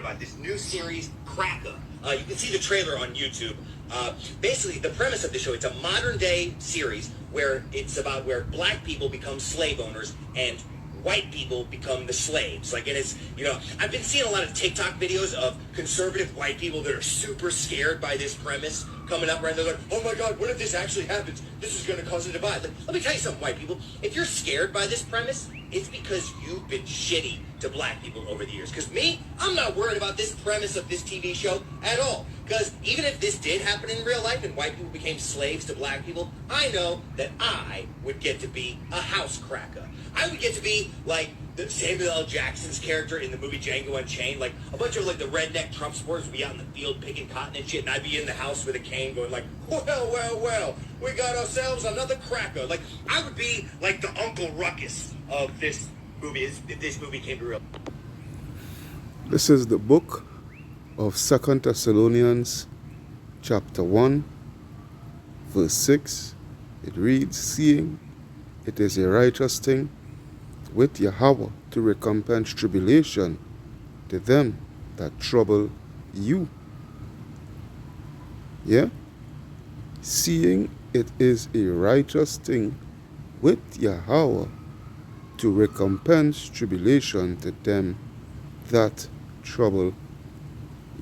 about this new series, Cracker. You can see the trailer on YouTube. Basically, the premise of the show, it's a modern-day series where it's about where black people become slave owners and white people become the slaves. Like, and it's, you know, I've been seeing a lot of TikTok videos of conservative white people that are super scared by this premise coming up, right? They're like, oh my God, what if this actually happens? This is going to cause a divide. Like, let me tell you something, white people. If you're scared by this premise, it's because you've been shitty to black people over the years. Because me, I'm not worried about this premise of this TV show at all. Because even if this did happen in real life and white people became slaves to black people, I know that I would get to be a house cracker. I would get to be like the Samuel L. Jackson's character in the movie Django Unchained. Like a bunch of like the redneck Trump supporters would be out in the field picking cotton and shit, and I'd be in the house with a cane going like, well, we got ourselves another cracker. Like I would be like the Uncle Ruckus of this movie if this movie came to real. This is the book of 2 Thessalonians chapter 1 verse 6. It reads, seeing it is a righteous thing with Yahweh to recompense tribulation to them that trouble you. Yeah? Seeing it is a righteous thing with Yahweh to recompense tribulation to them that trouble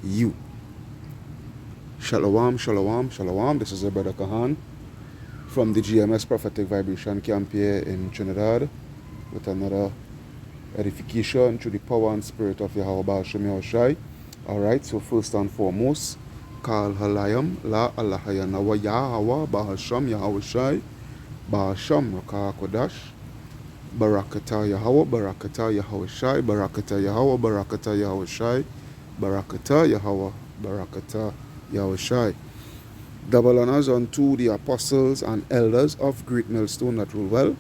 you. Shalom, shalom, shalom. This is your brother Kahan from the GMS Prophetic Vibration Camp here in Trinidad with another edification through the power and spirit of Yahweh Baal Shem Yahushai. Alright, so first and foremost, Kal Halayam La Allahayana wa Yahweh Baal Shem Yahushai Baal Shem Rakah Kodash Barakata Yahweh Barakata Yahushai Barakata Yahweh Barakata Yahushai Barakata Yahweh Barakata Yahushai. Double honors unto the apostles and elders of Great Millstone that rule well.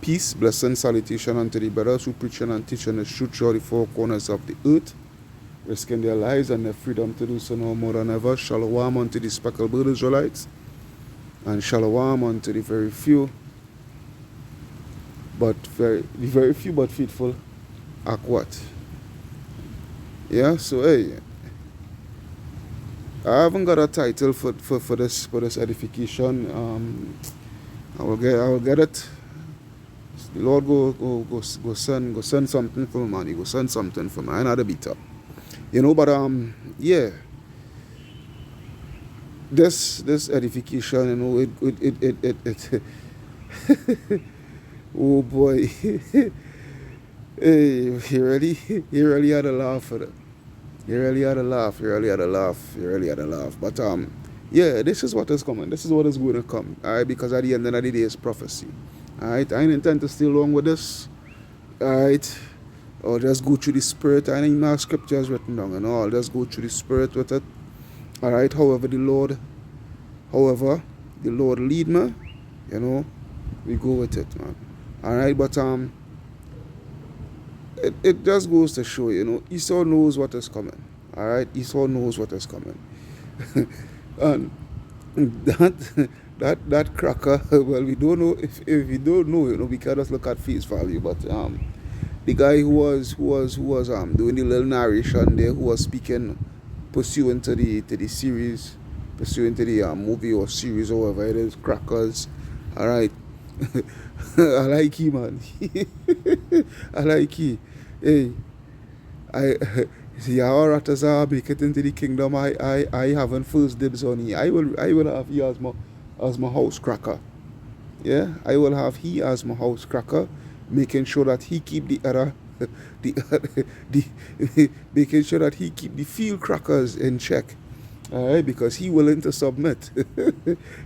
Peace, blessing, salutation unto the brothers who preaching and teaching the truth throughout the four corners of the earth, risking their lives and their freedom to do so no more than ever. Shalom unto the speckled bird Israelites, and shalom unto the very few but faithful Akwat. Yeah, so hey, I haven't got a title for this edification. I will get it. The Lord go send something for me, man. He go send something for me. I know the beat up, you know. But yeah, this edification, you know, it oh boy, hey, he really had a laugh for that. You really had a laugh. But yeah, this is what is coming. This is what is going to come. Alright, because at the end of the day is prophecy. Alright, I didn't intend to stay long with this. Alright. Or just go through the spirit. I didn't have scriptures written down and all. Just go through the spirit with it. Alright, however the Lord lead me, you know, we go with it, man. Alright, but it just goes to show, you know, Esau knows what is coming. Alright, Esau knows what is coming. And that cracker, well, we don't know if we don't know, you know, we can just look at face value. But the guy who was doing the little narration there, who was speaking pursuant to the series, pursuant to the movie or series or whatever it is, crackers. Alright. I like you, man. I like you. Hey, Yahweh Ratazah make it into the kingdom. I haven't first dibs on you. I will have you as my house cracker. Yeah, I will have he as my house cracker, making sure that he keep making sure that he keep the field crackers in check. Alright, because he willing to submit.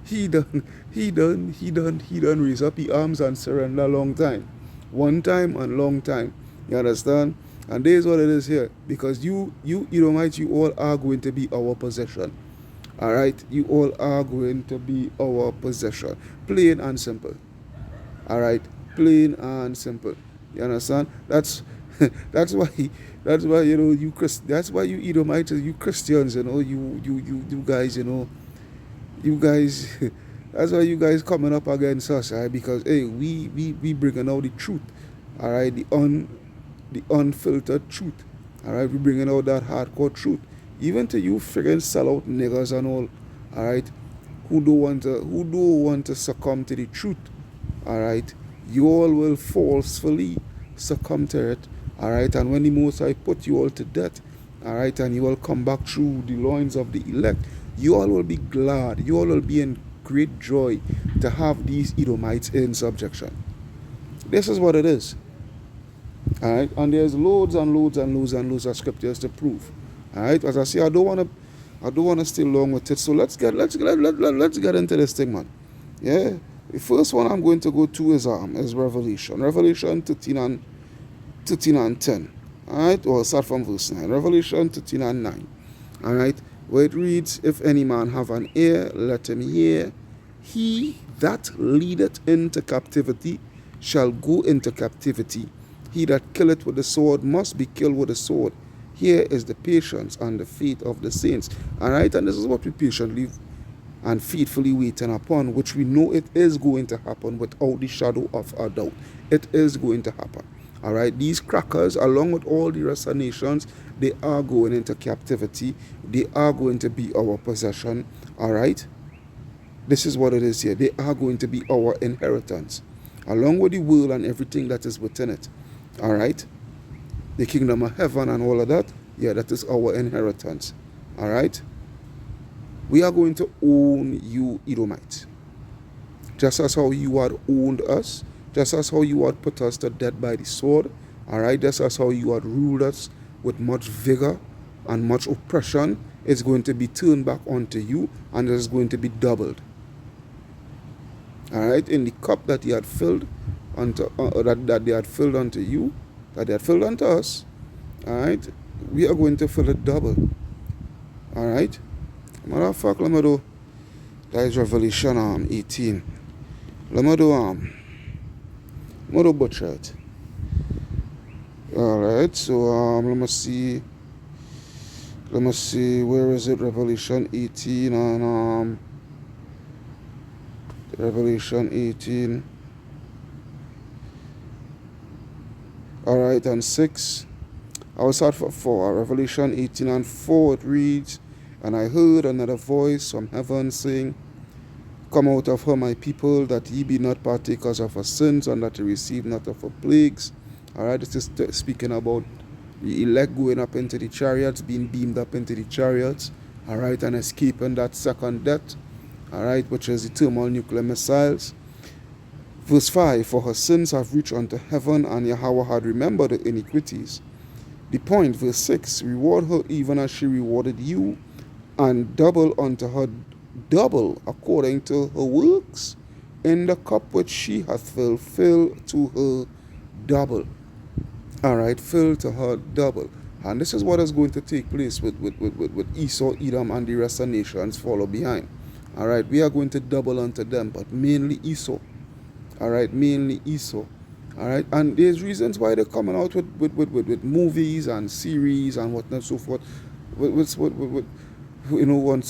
he done raise up the arms and surrender a long time. One time and long time. You understand? And there's what it is here. Because you Edomites, you all are going to be our possession. Alright? You all are going to be our possession. Plain and simple. Alright? Plain and simple. You understand? That's why you know that's why you Edomites, you Christians, you know, you guys, you know, you guys that's why you guys coming up against us, right? Because hey, we bringing out the truth, all right, the unfiltered truth, Alright, we bringing out that hardcore truth. Even to you friggin' sellout niggas and all, alright, who don't want to succumb to the truth. Alright. You all will falsely succumb to it. Alright, and when the Most High put you all to death, alright, and you will come back through the loins of the elect, you all will be glad, you all will be in great joy to have these Edomites in subjection. This is what it is. Alright, and there's loads and loads and loads and loads of scriptures to prove. Alright, as I say, I don't wanna stay long with it. So let's get into this thing, man. Yeah. The first one I'm going to go to is Revelation. Revelation 13 and 10. Alright, or start from verse 9. Revelation 13 and 9. Alright, where it reads, if any man have an ear, let him hear. He that leadeth into captivity shall go into captivity. He that killeth with the sword must be killed with the sword. Here is the patience and the faith of the saints. Alright, and this is what we patiently and faithfully waiting upon, which we know it is going to happen without the shadow of a doubt. It is going to happen. Alright, these crackers, along with all the rest of nations, they are going into captivity. They are going to be our possession. Alright, this is what it is here. They are going to be our inheritance, along with the world and everything that is within it. Alright, the kingdom of heaven and all of that, yeah, that is our inheritance. Alright, we are going to own you, Edomites. Just as how you had owned us, just as how you had put us to death by the sword, alright, just as how you had ruled us with much vigor and much oppression, it's going to be turned back onto you, and it is going to be doubled. Alright, in the cup that he had filled unto that they had filled unto you, that they had filled unto us, alright, we are going to fill it double. Alright. Matter of fact, let me do, that is Revelation 18. Let me do butcher it. Alright, so let me see, where is it? Revelation 18 and Revelation 18. Alright, and 6. I will start for 4. Revelation 18 and 4, it reads, and I heard another voice from heaven saying, come out of her, my people, that ye be not partakers of her sins, and that ye receive not of her plagues. Alright, this is speaking about the elect going up into the chariots, being beamed up into the chariots, alright, and escaping that second death, alright, which is the thermal nuclear missiles. Verse 5, for her sins have reached unto heaven, and Yahweh had remembered her iniquities. The point, verse 6, reward her even as she rewarded you, and double unto her double according to her works. In the cup which she hath filled, fill to her double. Alright, fill to her double. And this is what is going to take place with Esau, Edom, and the rest of nations follow behind. Alright, we are going to double unto them, but mainly Esau. Alright, mainly Esau. Alright, and there's reasons why they're coming out with movies and series and whatnot, so forth. With you know, on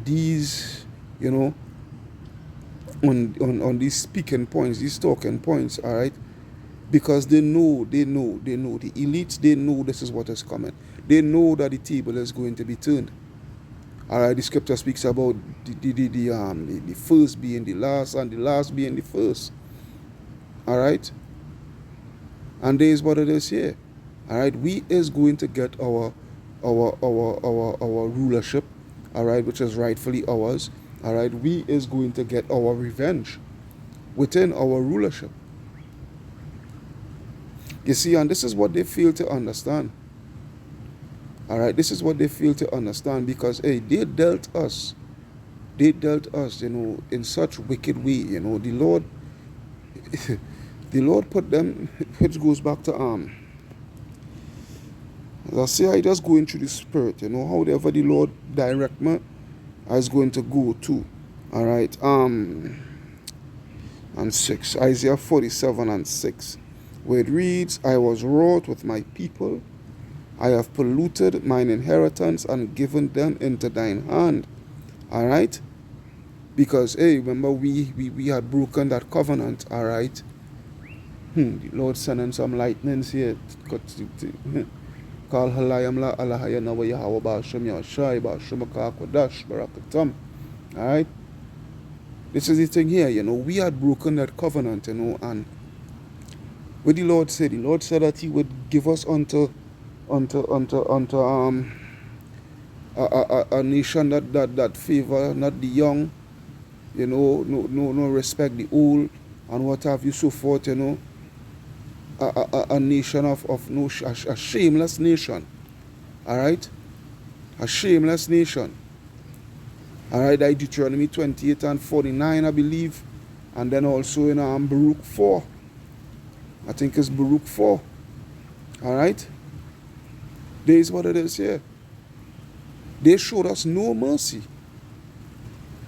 these, you know, on these speaking points, these talking points, all right, because they know the elites, they know this is what is coming. They know that the table is going to be turned. All right, the scripture speaks about the first being the last and the last being the first. All right, and there is what it is here. All right, we is going to get our rulership, all right, which is rightfully ours. All right, we is going to get our revenge within our rulership. You see, and this is what they fail to understand. All right, this is what they fail to understand, because hey, they dealt us, you know, in such wicked way. You know, the Lord, the Lord put them, which goes back to as I say, I just going through the spirit, you know, however the Lord direct me, I was going to go to. All right, and 6, Isaiah 47 and 6, where it reads, I was wroth with my people, I have polluted mine inheritance and given them into thine hand. All right, because hey, remember we had broken that covenant. All right, the Lord sending some lightnings here. Kal halayam la alahaya na wa Yahweh Ba'ashem Yahshai Ba'ashem Akakwadash Barakatam. Alright? This is the thing here, we had broken that covenant, and what the Lord said that He would give us unto a nation that favor not the young, no respect the old, and what have you, so forth, a nation of no a shameless nation. All right, a shameless nation. All right, that Deuteronomy 28 and 49, I believe, and then also in Baruch 4. I think it's Baruch 4. All right, there is what it is here. They showed us no mercy.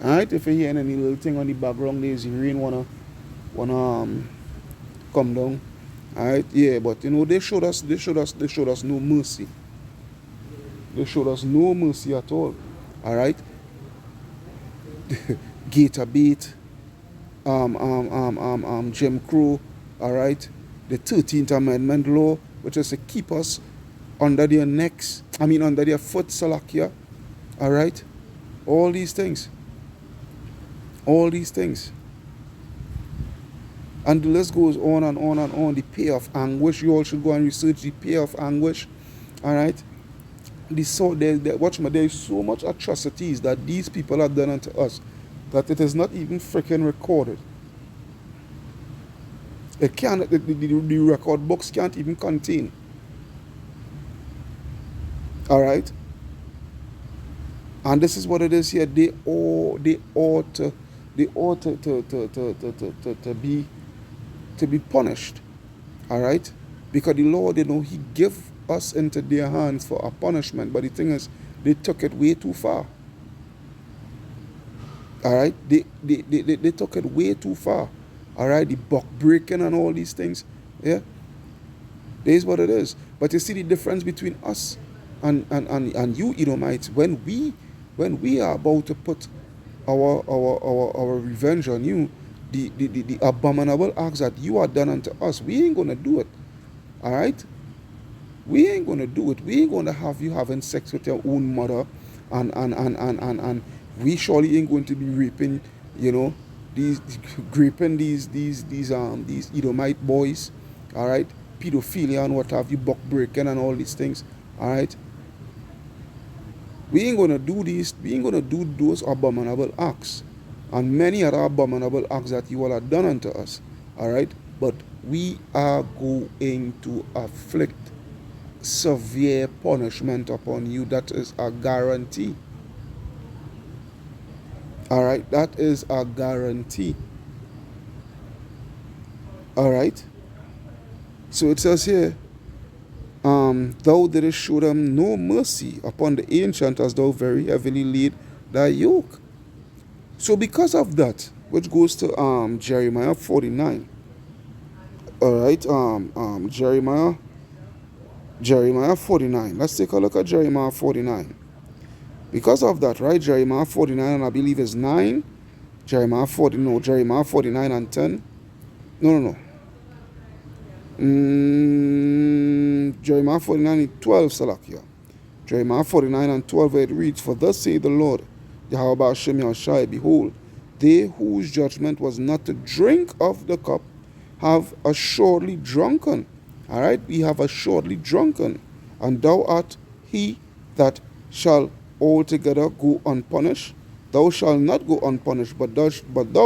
All right, if you hear any little thing on the background, there's the rain wanna come down. All right, yeah, but they showed us no mercy. They showed us no mercy at all. All right. Gator bait, Jim Crow, all right, the 13th Amendment law, which is to keep us under their necks, under their foot, Salakia, all right, all these things, and the list goes on and on and on. The pay of anguish, you all should go and research the pay of anguish, all right. There's so much atrocities that these people have done unto us that it is not even freaking recorded. It can't. The record books can't even contain. All right. And this is what it is here. They ought to be punished. All right, because the Lord, He give us into their hands for a punishment, but the thing is, they took it way too far. All right, they took it way too far. All right, the buck breaking and all these things. Yeah, there's what it is. But you see the difference between us and you Edomites, when we are about to put our revenge on you, the abominable acts that you are done unto us, we ain't gonna do it. All right. We ain't gonna do it. We ain't gonna have you having sex with your own mother, and we surely ain't going to be raping, these Edomite boys, all right, pedophilia and what have you, buck breaking and all these things, all right. We ain't gonna do these. We ain't gonna do those abominable acts, and many other abominable acts that you all have done unto us, all right. But we are going to afflict severe punishment upon you. That is a guarantee. All right, that is a guarantee. All right. So it says here, thou didst show them no mercy upon the ancient, as thou very heavily laid thy yoke. So because of that, which goes to Jeremiah 49. All right, Jeremiah 49. Let's take a look at Jeremiah 49. Because of that, right? Jeremiah 49, and I believe is 9. Jeremiah 49 and 10. No. Jeremiah 49 and 12, Salakia. Jeremiah 49 and 12, where it reads, for thus saith the Lord, Yahweh Ba'ashem Yahshai, behold, they whose judgment was not to drink of the cup have assuredly drunken. All right, we have assuredly drunken, and thou art he that shall altogether go unpunished. Thou shalt not go unpunished, but thou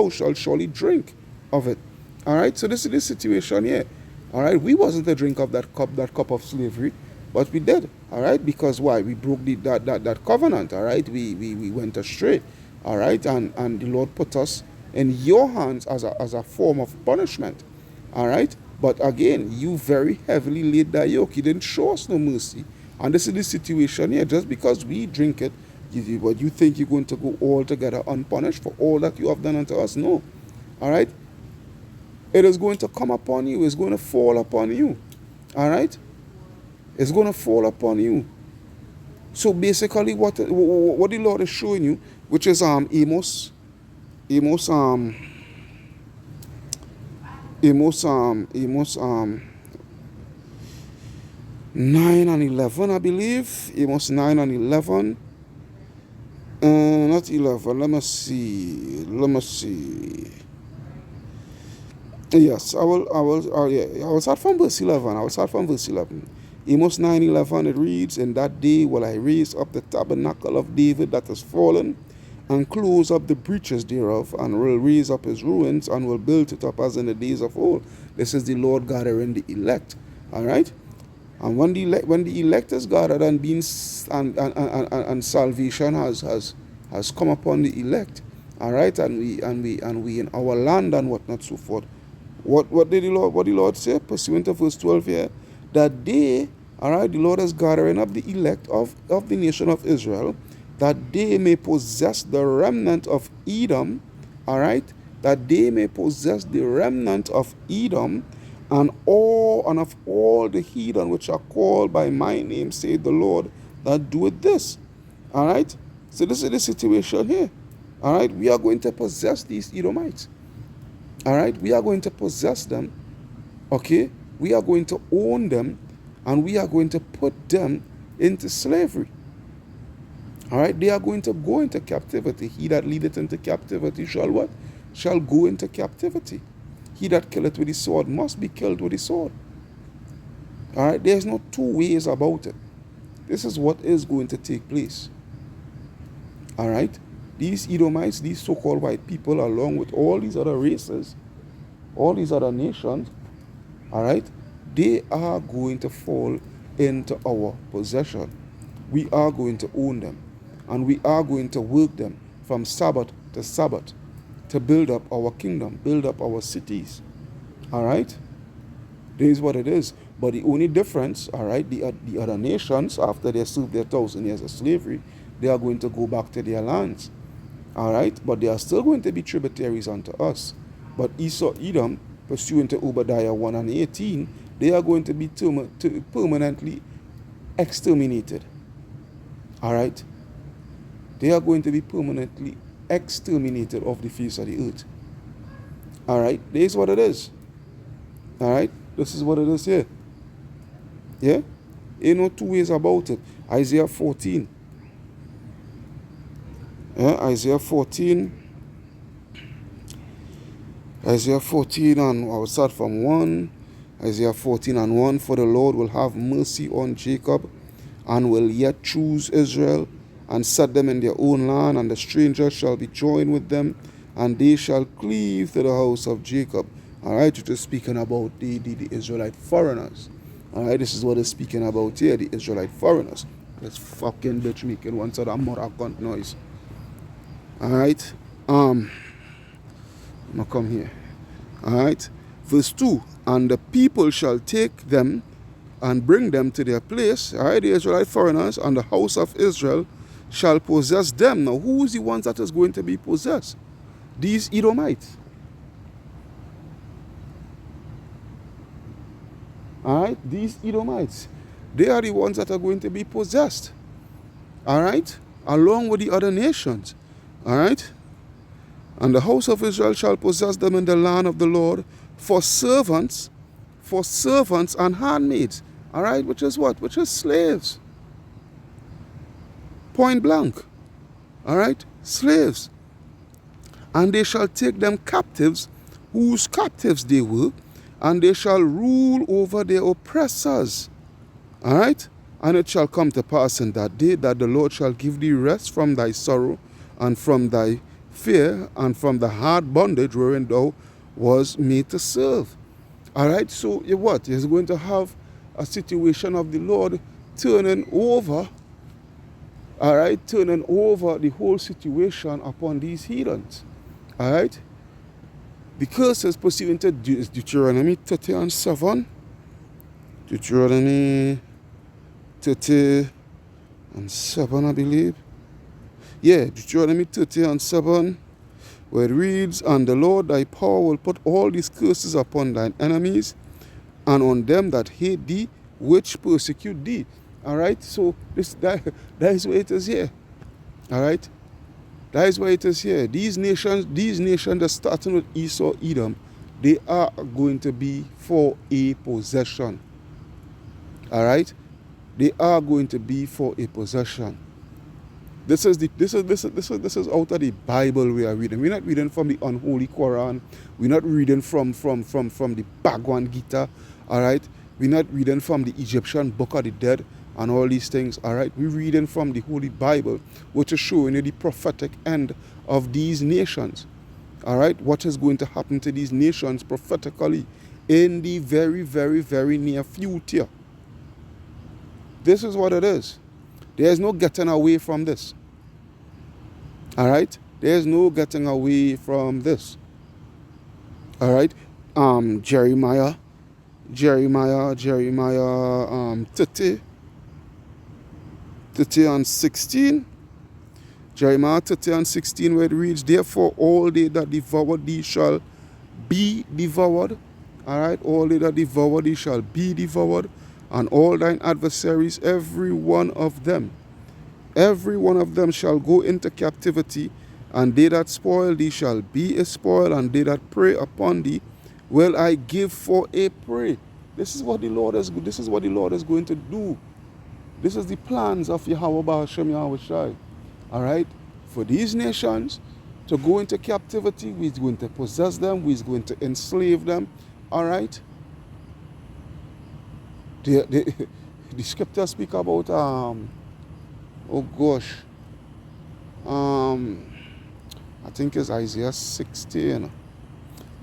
shalt surely drink of it. All right, so this is the situation here. All right, we wasn't to drink of that cup of slavery, but we did. All right, because why? We broke that covenant. All right, we went astray. All right, and the Lord put us in your hands as a form of punishment. All right, but again, you very heavily laid that yoke. You didn't show us no mercy. And this is the situation here. Just because we drink it, but you think you're going to go altogether unpunished for all that you have done unto us? No. All right, it is going to come upon you. It's going to fall upon you. All right, it's going to fall upon you. So basically, what the Lord is showing you, which is Amos 9 9 and 11, I believe. Amos 9 and 11. Not 11. Let me see. Yes, I will start from verse 11. Amos 9:11, it reads, "In that day will I raise up the tabernacle of David that is fallen, and close up the breaches thereof, and will raise up his ruins, and will build it up as in the days of old." This is the Lord gathering the elect. All right? And when the elect is gathered and being and salvation has come upon the elect, all right, and we in our land and whatnot so forth. What did the Lord say? Pursuant to verse 12 here, that they, all right, the Lord is gathering up the elect of the nation of Israel, that they may possess the remnant of Edom, all right, that they may possess the remnant of Edom, and of all the heathen which are called by my name, saith the Lord, that doeth this. All right. So this is the situation here. All right. We are going to possess these Edomites. All right. We are going to possess them. Okay. We are going to own them, and we are going to put them into slavery. All right. They are going to go into captivity. He that leadeth into captivity shall what? Shall go into captivity. He that killeth with the sword must be killed with the sword. All right, there's no two ways about it. This is what is going to take place. All right, these Edomites, these so-called white people, along with all these other races, all these other nations, all right, they are going to fall into our possession. We are going to own them, and we are going to work them from Sabbath to Sabbath, to build up our kingdom, build up our cities. All right? This is what it is. But the only difference, all right, the other nations, after they served their 1,000 years of slavery, they are going to go back to their lands. All right? But they are still going to be tributaries unto us. But Esau, Edom, pursuant to Obadiah 1 and 18, they are going to be permanently exterminated. All right? They are going to be permanently exterminated off the face of the earth. All right, this is what it is. All right, this is what it is here. Yeah, ain't no two ways about it. Isaiah 14. Yeah, Isaiah 14, and I will start from 1. Isaiah 14 and 1. For the Lord will have mercy on Jacob, and will yet choose Israel, and set them in their own land, and the strangers shall be joined with them, and they shall cleave to the house of Jacob. All right, you're just speaking about the Israelite foreigners. All right, this is what it's speaking about here, the Israelite foreigners. This fucking bitch making one sort of mother cunt noise. All right, I'm gonna come here. All right, verse 2, and the people shall take them and bring them to their place. All right, the Israelite foreigners, and the house of Israel shall possess them. Now, who is the ones that is going to be possessed? These Edomites. All right, these Edomites. They are the ones that are going to be possessed. All right, along with the other nations. All right, and the house of Israel shall possess them in the land of the Lord for servants and handmaids. All right, which is what? Which is slaves. Point blank. All right, slaves. And they shall take them captives, whose captives they were, and they shall rule over their oppressors. All right, and it shall come to pass in that day that the Lord shall give thee rest from thy sorrow, and from thy fear, and from the hard bondage wherein thou was made to serve. All right, so what? You're going to have a situation of the Lord turning over, all right, turning over the whole situation upon these heathens. All right, the curse is pursuant to Deuteronomy 30 and 7. Deuteronomy 30 and 7, I believe. Yeah, Deuteronomy 30 and 7, where it reads, and the Lord thy power will put all these curses upon thine enemies, and on them that hate thee, which persecute thee. All right, so that is where it is here. All right, that is where it is here. These nations that starting with Esau, Edom, they are going to be for a possession. All right, They are going to be for a possession. This is out of the Bible we are reading. We're not reading from the unholy Quran. We're not reading from the Bhagwan Gita. All right. We're not reading from the Egyptian Book of the Dead and all these things. All right. We're reading from the Holy Bible, which is showing you the prophetic end of these nations. All right. What is going to happen to these nations prophetically in the very, very, very near future. This is what it is. There is no getting away from this. All right? There is no getting away from this. All right? Jeremiah 30 and 16. Jeremiah 30 and 16, where it reads, therefore all they that devour thee shall be devoured. All right? All they that devour thee shall be devoured. And all thine adversaries, every one of them shall go into captivity, and they that spoil thee shall be a spoil, and they that prey upon thee will I give for a prey. This is what the Lord is going to do. This is the plans of Yahweh Ba'ashem Yahweh Shai. All right? For these nations to go into captivity, we're going to possess them, we're going to enslave them. All right? The scriptures speak about I think it's Isaiah 16.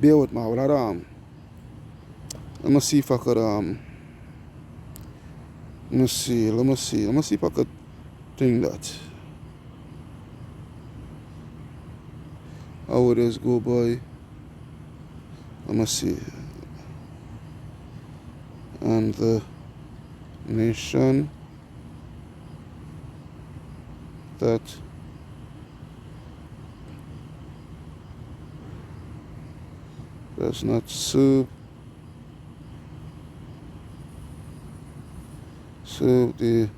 Bear with me. Let me see if I could let me see if I could think that. How would this go, boy? Let me see. And the nation that does not serve the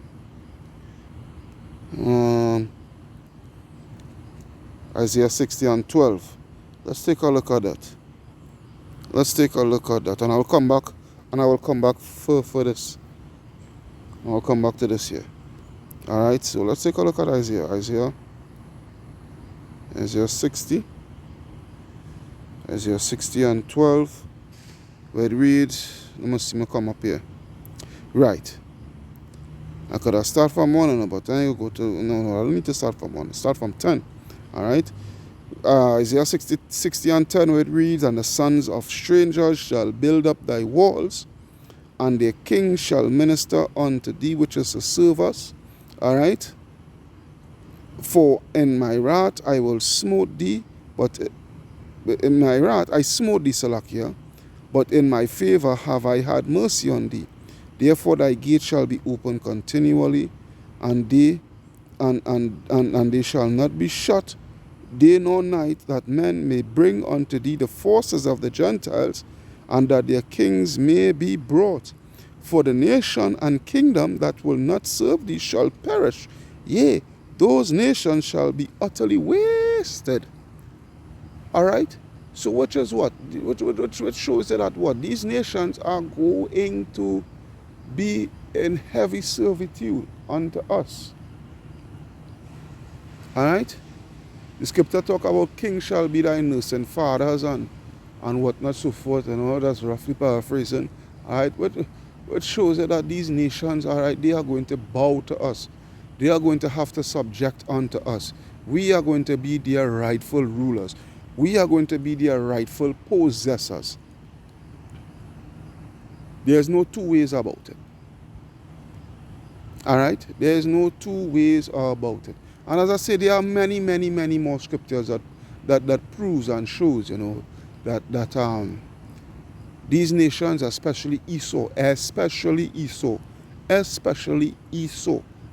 Isaiah 60 and 12. Let's take a look at that. And I'll come back for this. I'll come back to this here. Alright, so let's take a look at Isaiah 60 and 12, where it reads, let me see me come up here. Right. I could have started from 1, but then you go to, no, I don't need to start from 1. Start from 10. Alright. Isaiah 60 and 10, where it reads, and the sons of strangers shall build up thy walls, and their king shall minister unto thee, which is to serve us. Alright? For in my wrath I will smote thee, but in my wrath I smote thee, Salakia, but in my favor have I had mercy on thee. Therefore thy gate shall be open continually, and they shall not be shut day nor night, that men may bring unto thee the forces of the Gentiles, and that their kings may be brought. For the nation and kingdom that will not serve thee shall perish. Yea, those nations shall be utterly wasted. Alright? So which is what? Which shows you that what? These nations are going to be in heavy servitude unto us. Alright? The scripture talk about kings shall be thy nurse and fathers and whatnot, so forth, and all that's roughly paraphrasing. Alright, which shows you that these nations, alright, they are going to bow to us. They are going to have to subject unto us. We are going to be their rightful rulers. We are going to be their rightful possessors. There's no two ways about it. Alright? There's no two ways about it. And as I say, there are many, many, many more scriptures that proves and shows, you know, that these nations, especially Esau,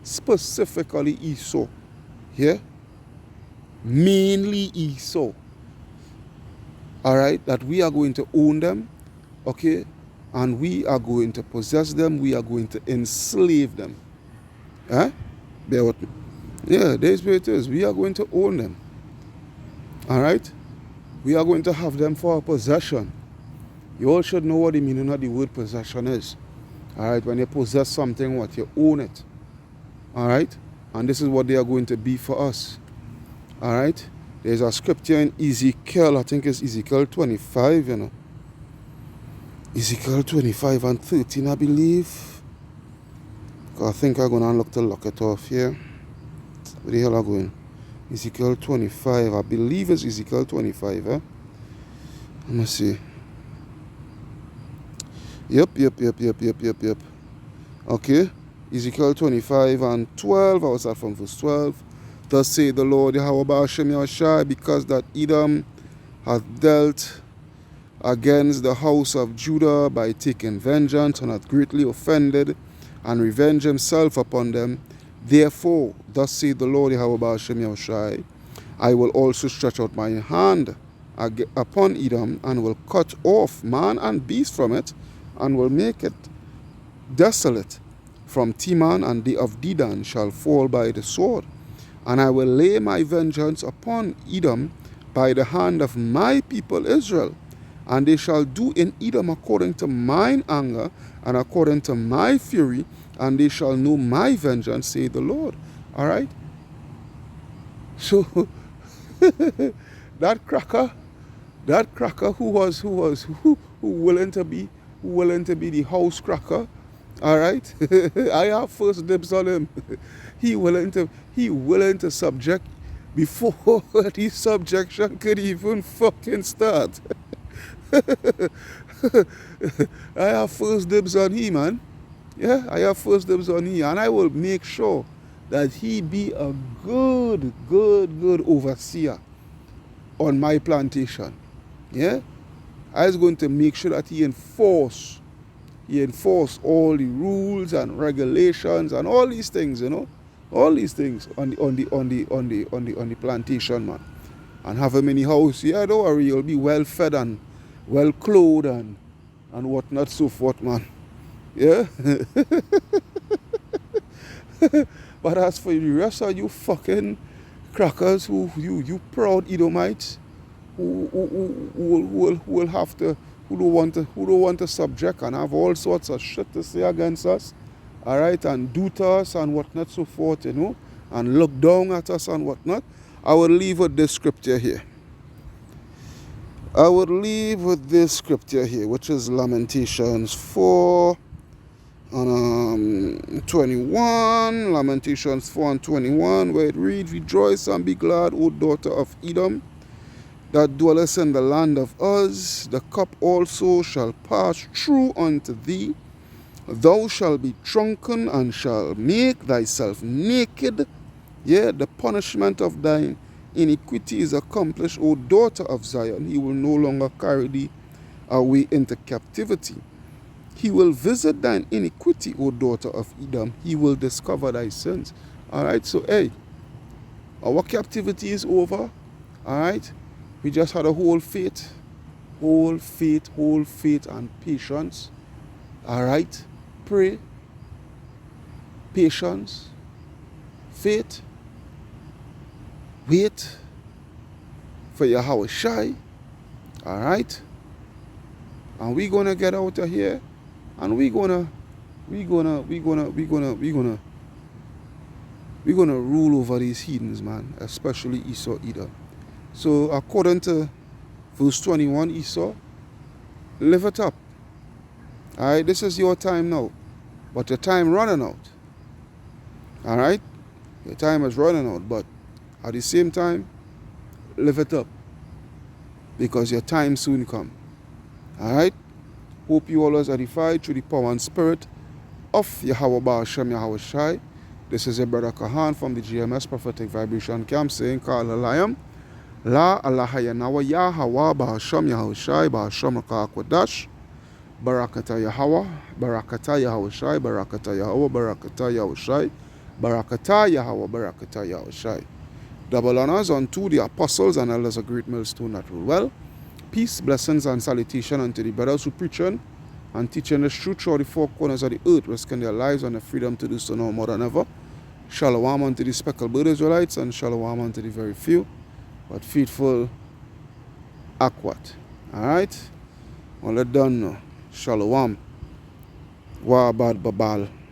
specifically Esau, yeah? Mainly Esau. Alright? That we are going to own them, okay? And we are going to possess them, we are going to enslave them. Eh? Bear with me. Yeah, there's where it is. We are going to own them. Alright? We are going to have them for our possession. You all should know what the meaning of the word possession is. All right, when you possess something, what you own it. All right, and this is what they are going to be for us. All right, there's a scripture in Ezekiel, I think it's Ezekiel 25, you know. Ezekiel 25 and 13, I believe. I think I'm going to look it off here. Where the hell am I going? Ezekiel 25, I believe it's Ezekiel 25, eh? Let me see. Yep. Okay. Ezekiel 25 and 12. I was at from verse 12. Thus say the Lord Yahweh Ba'ashem Yahushai, because that Edom hath dealt against the house of Judah by taking vengeance, and hath greatly offended, and revenged himself upon them. Therefore, thus saith the Lord Yahweh Ba'ashem Yahushai, I will also stretch out my hand upon Edom, and will cut off man and beast from it, and will make it desolate. From Teman and the of Dedan shall fall by the sword. And I will lay my vengeance upon Edom by the hand of my people Israel. And they shall do in Edom according to mine anger and according to my fury, and they shall know my vengeance, saith the Lord. All right? So, that cracker who willing to be the house cracker, all right? I have first dibs on him. He willing to subject before the subjection could even fucking start. I have first dibs on him, man. Yeah, I have first dibs on him, and I will make sure that he be a good overseer on my plantation. Yeah, I was going to make sure that he enforce all the rules and regulations and all these things, you know, all these things on the plantation, man, and have him in the house. Yeah, don't worry, you'll be well fed and well clothed and whatnot, so forth, man. Yeah. But as for the rest of you fucking crackers, you proud Edomites, who don't want to subject and have all sorts of shit to say against us, all right, and do to us and whatnot, so forth, you know, and look down at us and whatnot. I will leave with this scripture here. Which is Lamentations 4 and 21. Lamentations 4 and 21, where it reads, Rejoice and be glad, O daughter of Edom, that dwellest in the land of Uz. The cup also shall pass through unto thee. Thou shalt be drunken and shalt make thyself naked. Yeah, the punishment of thine iniquity is accomplished, O daughter of Zion. He will no longer carry thee away into captivity. He will visit thine iniquity, O daughter of Edom. He will discover thy sins. All right, so hey, our captivity is over. All right, we just had a whole faith and patience. All right, pray, patience, faith, wait for Yahweh Shai. All right, and we're gonna get out of here, and we're gonna rule over these heathens, man, especially Esau, Edom. So according to verse 21, Esau, live it up. All right, this is your time now, but your time running out. All right, your time is running out, but at the same time, live it up, because your time soon come. All right. Hope you all are edified through the power and spirit of Yahweh Ba'ashem Yahweh Shai. This is your brother Kahan from the GMS Prophetic Vibration Camp saying, Kal Alayam, La Allahayanawa Yahweh Ba'ashem Yahweh Shai, Ba'ashem Raka'akwadash, Barakata Yahweh, Barakata Yahweh Shai, Barakata Yahweh, Barakata Yahweh Shai, Barakata Yahweh, Barakata Yahweh Shai. Double honors unto the apostles and elders of Great Millstone that rule well. Peace, blessings, and salutation unto the brothers who preaching and teaching the truth throughout the four corners of the earth, risking their lives and the freedom to do so now more than ever. Shalom unto the speckled bird Israelites, and shalom unto the very few but faithful Akwat. Alright? Well, let done now. Shalom. Wabad Babal.